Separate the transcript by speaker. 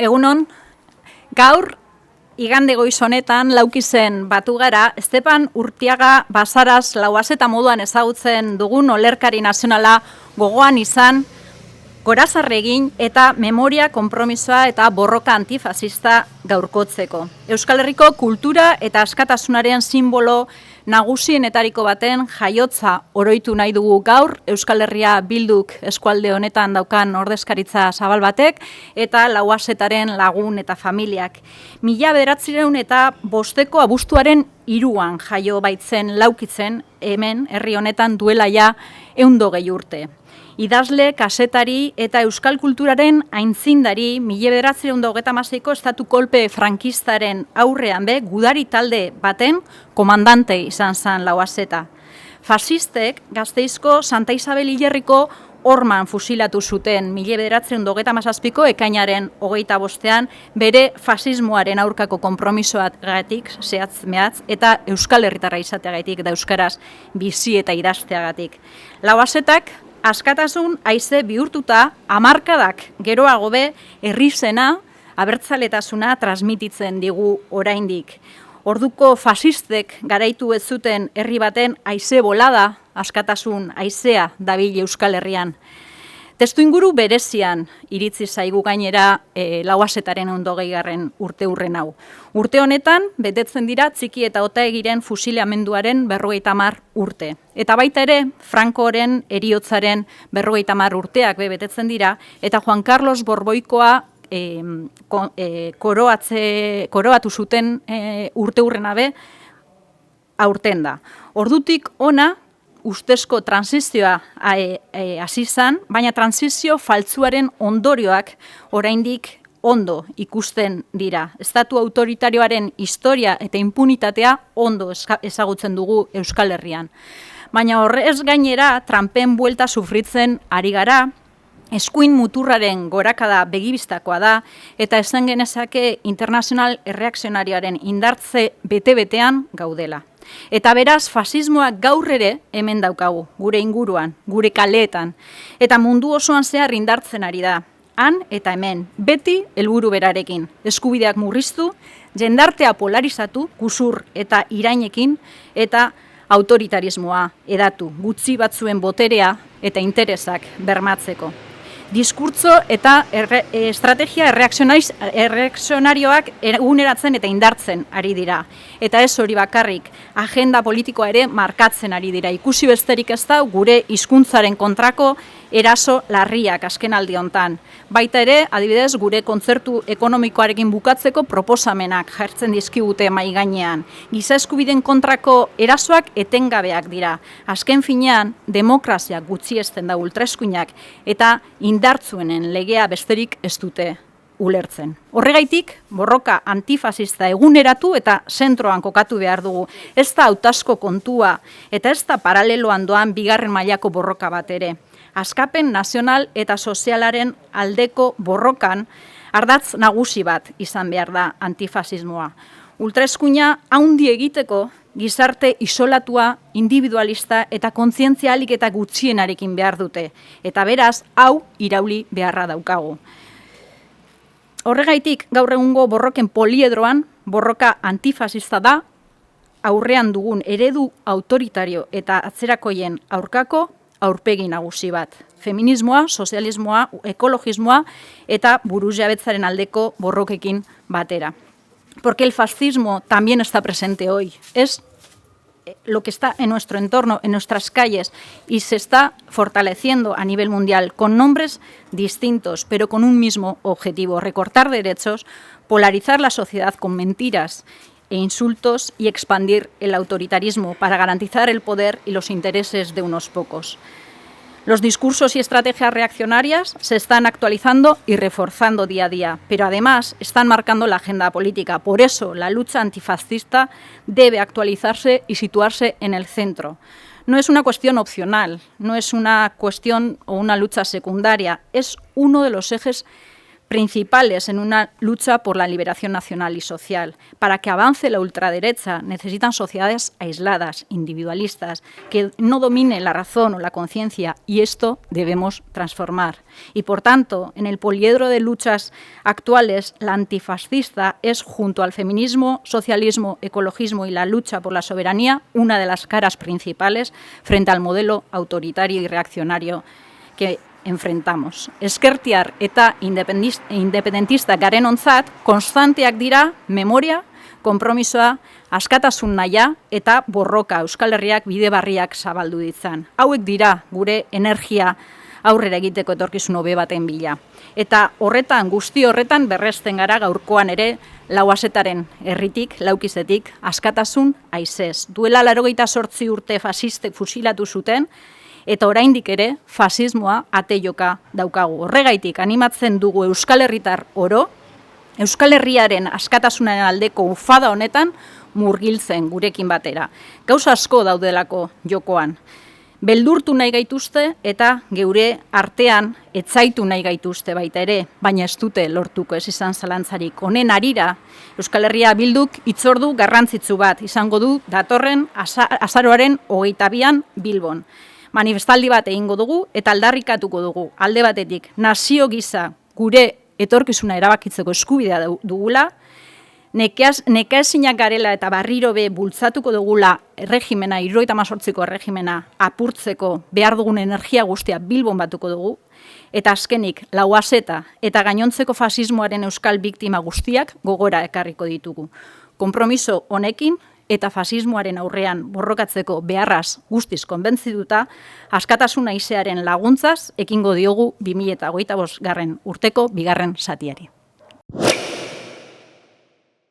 Speaker 1: Egunon, gaur, igande goiz honetan, laukizen batu gara, Estepan Urtiaga Basaras Lauazeta moduan ezagutzen dugun olerkari nazionala gogoan izan, gorazarre egin eta memoria, konpromisoa eta borroka antifasista gaurkotzeko. Euskal Herriko kultura eta askatasunaren simbolo nagusienetariko baten jaiotza oroitu nahi dugu gaur, Euskal Herria Bilduk eskualde honetan daukan ordezkaritza zabal batek, eta Lauazetaren lagun eta familiak. 1905 abuztuaren 3 jaio baitzen laukitzen, hemen, herri honetan duela ja 120 urte. Idazle, kasetari eta euskal kulturaren aintzindari 1926ko estatu kolpe frankistaren aurrean gudari talde baten komandante izan zen Lauazeta. Fasistek Gasteizko Santa Isabel Hilerriko horman fusilatu zuten 1927ko ekainaren 25ean bere fasismoaren aurkako konpromisoagatik zehatz-mehatz eta euskal herritarra izateagatik da euskaraz bizi eta idazteagatik. Lauazetak askatasun haize bihurtuta hamarkadak geroago herri zena, abertzaletasuna transmititzen digu oraindik. Orduko fasistek garaitu ez zuten herri baten haize bolada, askatasun haizea dabil Euskal Herrian. Testuinguru berezian iritzi zaigu gainera Lauazetaren 120. urteurren hau. Urte honetan, betetzen dira txiki eta otaegiren fusilamenduaren 50 urte. Eta baita ere, Francoren heriotzaren 50 urteak betetzen dira, eta Juan Carlos Borboikoa koroatu zuten urteurrena aurten da. Ordutik ona, ustezko transizioa hasi zen, baina transizio faltsuaren ondorioak oraindik ondo ikusten dira. Estatu autoritarioaren historia eta impunitatea ondo ezagutzen dugu Euskal Herrian. Baina horrez gainera, Trumpen buelta sufritzen ari gara, eskuin muturraren gorakada begibistakoa da, eta esan genezake internazional erreakzionarioaren indartze bete-betean gaudela. Eta beraz, fasismoak gaur ere hemen daukagu, gure inguruan, gure kaleetan, eta mundu osoan zehar indartzen ari da. Han eta hemen, beti helburu berarekin, eskubideak murriztu, jendartea polarizatu, kusur eta irainekin, eta autoritarismoa edatu, gutxi batzuen boterea eta interesak bermatzeko. Diskurtso eta estrategia erreakzionarioak eguneratzen eta indartzen ari dira. Eta ez hori bakarrik, agenda politikoa ere markatzen ari dira. Ikusi besterik ez da gure hizkuntzaren kontrako eraso larriak azkenaldi hontan. Baita ere, adibidez, gure kontzertu ekonomikoarekin bukatzeko proposamenak jartzen dizkigute mahai gainean. Giza eskubideen kontrako erasoak etengabeak dira. Azken finean, demokrazia gutxiesten da ultraeskuinak eta indartzuenen legea besterik ez dute ulertzen. Horregaitik, borroka antifasista eguneratu eta zentroan kokatu behar dugu. Ez da hautazko kontua eta ez da paraleloan doan bigarren mailako borroka bat ere. Askapen nazional eta sozialaren aldeko borrokan ardatz nagusi bat izan behar da antifasismoa. Ultraeskuina haundi egiteko gizarte isolatua, individualista eta kontzientzia ahalik eta gutxienarekin behar dute. Eta beraz, hau irauli beharra daukagu. Horregaitik, gaur egungo borroken poliedroan, borroka antifasista da, aurrean dugun eredu autoritario eta atzerakoien aurkako aurpegi nagusi bat. Feminismoa, sozialismoa, ekologismoa eta burujabetzaren aldeko borrokekin batera. Porque el fascismo también está presente hoy. Es lo que está en nuestro entorno, en nuestras calles, y se está fortaleciendo a nivel mundial con nombres distintos, pero con un mismo objetivo: recortar derechos, polarizar la sociedad con mentiras e insultos y expandir el autoritarismo para garantizar el poder y los intereses de unos pocos. Los discursos y estrategias reaccionarias se están actualizando y reforzando día a día, pero además están marcando la agenda política. Por eso, la lucha antifascista debe actualizarse y situarse en el centro. No es una cuestión opcional, no es una cuestión o una lucha secundaria, es uno de los ejes principales en una lucha por la liberación nacional y social. Para que avance la ultraderecha necesitan sociedades aisladas, individualistas, que no dominen la razón o la conciencia, y esto debemos transformar. Y por tanto, en el poliedro de luchas actuales, la antifascista es, junto al feminismo, socialismo, ecologismo y la lucha por la soberanía, una de las caras principales frente al modelo autoritario y reaccionario que enfrentamos. Ezkertiar eta independentista garen ontzat, konstanteak dira memoria, konpromisoa, askatasun nahia eta borroka Euskal Herriak bide barriak zabaldu ditzan. Hauek dira gure energia aurrera egiteko etorkizun hobe baten bila. Eta horretan, guzti horretan berresten gara gaurkoan ere Lauazetaren herritik, Laukizetik, askatasun haizez. Duela 88 urte fasistek fusilatu zuten, eta oraindik ere fasismoa ateioka daukagu. Horregaitik animatzen dugu Euskal Herritar oro, Euskal Herriaren askatasunaren aldeko ufada honetan murgiltzen gurekin batera. Gauza asko daudelako jokoan. Beldurtu nahi gaituzte eta geure artean etzaitu nahi gaituzte baita ere, baina ez dute lortuko, ez izan zalantzarik. Honen harira, Euskal Herria Bilduk hitzordu garrantzitsu bat izango du datorren azaroaren 22an Bilbon. Manifestaldi bat egingo dugu eta aldarrikatuko dugu alde batetik nazio gisa gure etorkizuna erabakitzeko eskubidea dugula, nekaezinak garela eta barriro be bultzatuko dugula erregimena, 78ko erregimena apurtzeko behar dugun energia guztia Bilbon batuko dugu, eta azkenik Lauazeta eta gainontzeko fasismoaren euskal biktima guztiak gogora ekarriko ditugu. Konpromiso honekin eta fasismoaren aurrean borrokatzeko beharraz guztiz konbentzituta, askatasun haizearen laguntzaz ekingo diogu 2025 urteko bigarren zatiari.